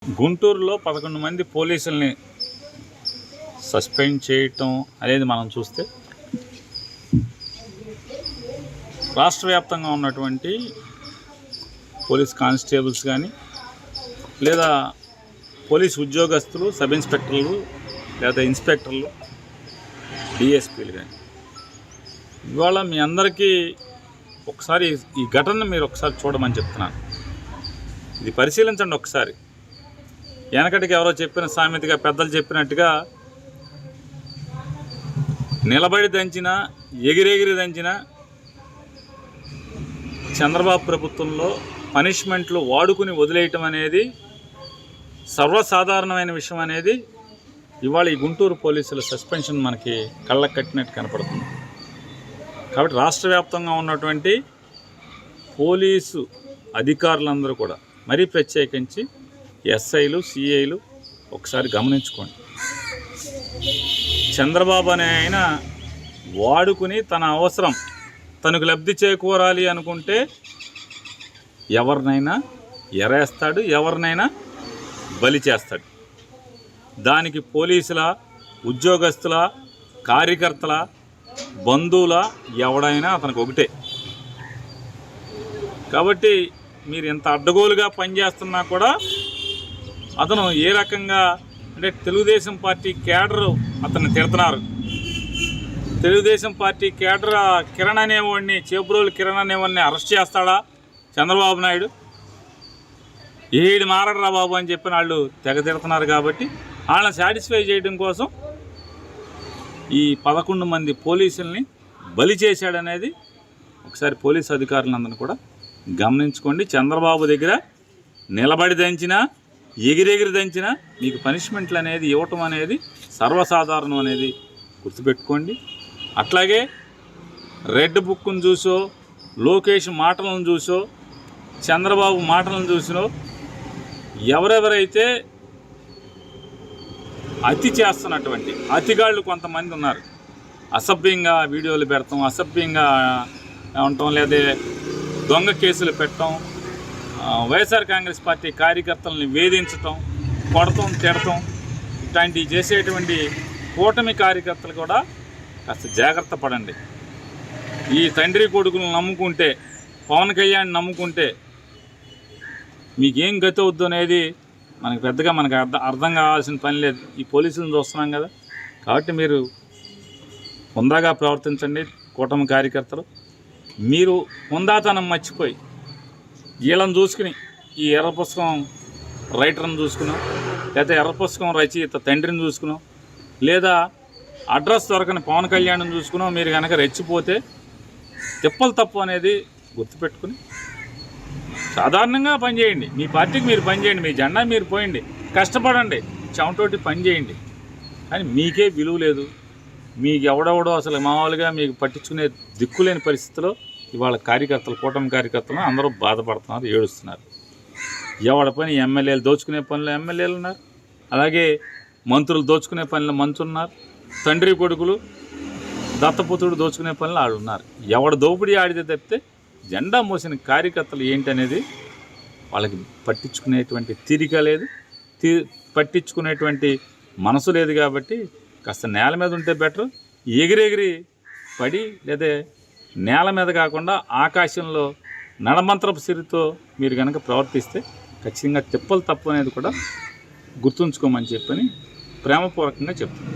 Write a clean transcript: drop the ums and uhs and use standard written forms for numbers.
గుంటూరులో 11 మంది పోలీసుల్ని సస్పెండ్ చేయటం అనేది మనం చూస్తే రాష్ట్ర వ్యాప్తంగా ఉన్నటువంటి పోలీస్ కానిస్టేబుల్స్ కానీ లేదా పోలీస్ ఉద్యోగస్తులు, సబ్ ఇన్స్పెక్టర్లు లేదా ఇన్స్పెక్టర్లు, డిఎస్పీలు కానీ ఇవాళ మీ అందరికీ ఒకసారి ఈ ఘటనను మీరు ఒకసారి చూడమని చెప్తున్నాను. ఇది పరిశీలించండి ఒకసారి. వెనకటికి ఎవరో చెప్పిన సామెతగా పెద్దలు చెప్పినట్టుగా నిలబడి దంచినా ఎగిరెగిరి దంచినా చంద్రబాబు ప్రభుత్వంలో పనిష్మెంట్లు వాడుకుని వదిలేయటం అనేది సర్వసాధారణమైన విషయం అనేది ఇవాళ ఈ గుంటూరు పోలీసుల సస్పెన్షన్ మనకి కళ్ళకు కట్టినట్టు కనపడుతుంది. కాబట్టి రాష్ట్ర వ్యాప్తంగా ఉన్నటువంటి పోలీసు అధికారులందరూ కూడా మరీ ప్రత్యేకించి ఎస్ఐలు, సిఐలు ఒకసారి గమనించుకోండి. చంద్రబాబు అనే ఆయన వాడుకుని తన అవసరం తనకు లబ్ధి చేకూరాలి అనుకుంటే ఎవరినైనా ఎరేస్తాడు, ఎవరినైనా బలి చేస్తాడు. దానికి పోలీసుల, ఉద్యోగస్తుల, కార్యకర్తల, బంధువుల ఎవడైనా అతనికి ఒకటే. కాబట్టి మీరు ఎంత అడ్డగోలుగా పనిచేస్తున్నా కూడా అతను ఏ రకంగా అంటే తెలుగుదేశం పార్టీ కేడర్ అతన్ని తిడుతున్నారు. తెలుగుదేశం పార్టీ కేడర్ కిరణ్ అనేవాడిని, చేబ్రోలు కిరణ్ అనేవాడిని అరెస్ట్ చేస్తాడా చంద్రబాబు నాయుడు? ఏడు మారడరా బాబు అని చెప్పిన వాళ్ళు తెగ తిడుతున్నారు. కాబట్టి వాళ్ళని సాటిస్ఫై చేయడం కోసం ఈ 11 మంది పోలీసుల్ని బలి చేశాడనేది ఒకసారి పోలీసు అధికారులందరినీ కూడా గమనించుకోండి. చంద్రబాబు దగ్గర నిలబడి దంచినా ఎగిరెగిరి దంచినా మీకు పనిష్మెంట్లు అనేది ఇవ్వటం అనేది సర్వసాధారణం అనేది గుర్తుపెట్టుకోండి. అట్లాగే రెడ్ బుక్ను చూసో, లోకేష్ మాటలను చూసో, చంద్రబాబు మాటలను చూసినో ఎవరెవరైతే అతి చేస్తున్నటువంటి అతిగాళ్ళు కొంతమంది ఉన్నారు. అసభ్యంగా వీడియోలు పెడతాం, అసభ్యంగా ఉండటం, లేదా దొంగ కేసులు పెట్టడం, వైఎస్ఆర్ కాంగ్రెస్ పార్టీ కార్యకర్తలని వేధించటం, కొడటం, తిడటం, ఇట్లాంటివి చేసేటువంటి కూటమి కార్యకర్తలు కూడా కాస్త జాగ్రత్త పడండి. ఈ తండ్రి కొడుకులను నమ్ముకుంటే, పవన్ కళ్యాణ్ నమ్ముకుంటే మీకేం గతి అవుద్దు అనేది మనకు పెద్దగా అర్థం కావాల్సిన పని లేదు. ఈ పోలీసులను చూస్తున్నాం కదా. కాబట్టి మీరు హుందాగా ప్రవర్తించండి. కూటమి కార్యకర్తలు మీరు హుందాతనం మర్చిపోయి వీళ్ళని చూసుకుని ఈ ఎర్ర పుస్తకం రైటర్ని చూసుకున్నాం, లేదా ఎర్ర పుస్తకం రచయిత తండ్రిని చూసుకున్నాం, లేదా అడ్రస్ దొరకని పవన్ కళ్యాణ్ని చూసుకున్నాం మీరు కనుక రెచ్చిపోతే తిప్పలు తప్పు అనేది గుర్తుపెట్టుకుని సాధారణంగా పనిచేయండి. మీ పార్టీకి మీరు పనిచేయండి, మీ జెండా మీరు పోయండి, కష్టపడండి, చెమటోటి పని చేయండి. కానీ మీకే విలువ లేదు. మీకు ఎవడెవడో అసలు మామూలుగా మీకు పట్టించుకునే దిక్కులేని పరిస్థితిలో ఇవాళ కార్యకర్తలు, కూటమి కార్యకర్తలు అందరూ బాధపడుతున్నారు, ఏడుస్తున్నారు. ఎవడ పని ఎమ్మెల్యేలు దోచుకునే పనిలో ఎమ్మెల్యేలు ఉన్నారు, అలాగే మంత్రులు దోచుకునే పనిలో మంత్రులు ఉన్నారు, తండ్రి కొడుకులు దత్తపుత్రుడు దోచుకునే పనిలో వాళ్ళు ఉన్నారు. ఎవడ దోపిడీ ఆడితే తప్పితే జెండా మోసిన కార్యకర్తలు ఏంటనేది వాళ్ళకి పట్టించుకునేటువంటి తీరిక లేదు, పట్టించుకునేటువంటి మనసు లేదు. కాబట్టి కాస్త నేల మీద ఉంటే బెటర్. ఎగిరెగిరి పడి లేదా నేల మీద కాకుండా ఆకాశంలో నడమంత్రపు సిరితో మీరు కనుక ప్రవర్తిస్తే ఖచ్చితంగా తిప్పలు తప్పు అనేది కూడా గుర్తుంచుకోమని చెప్పని ప్రేమపూర్వకంగా చెప్తున్నాను.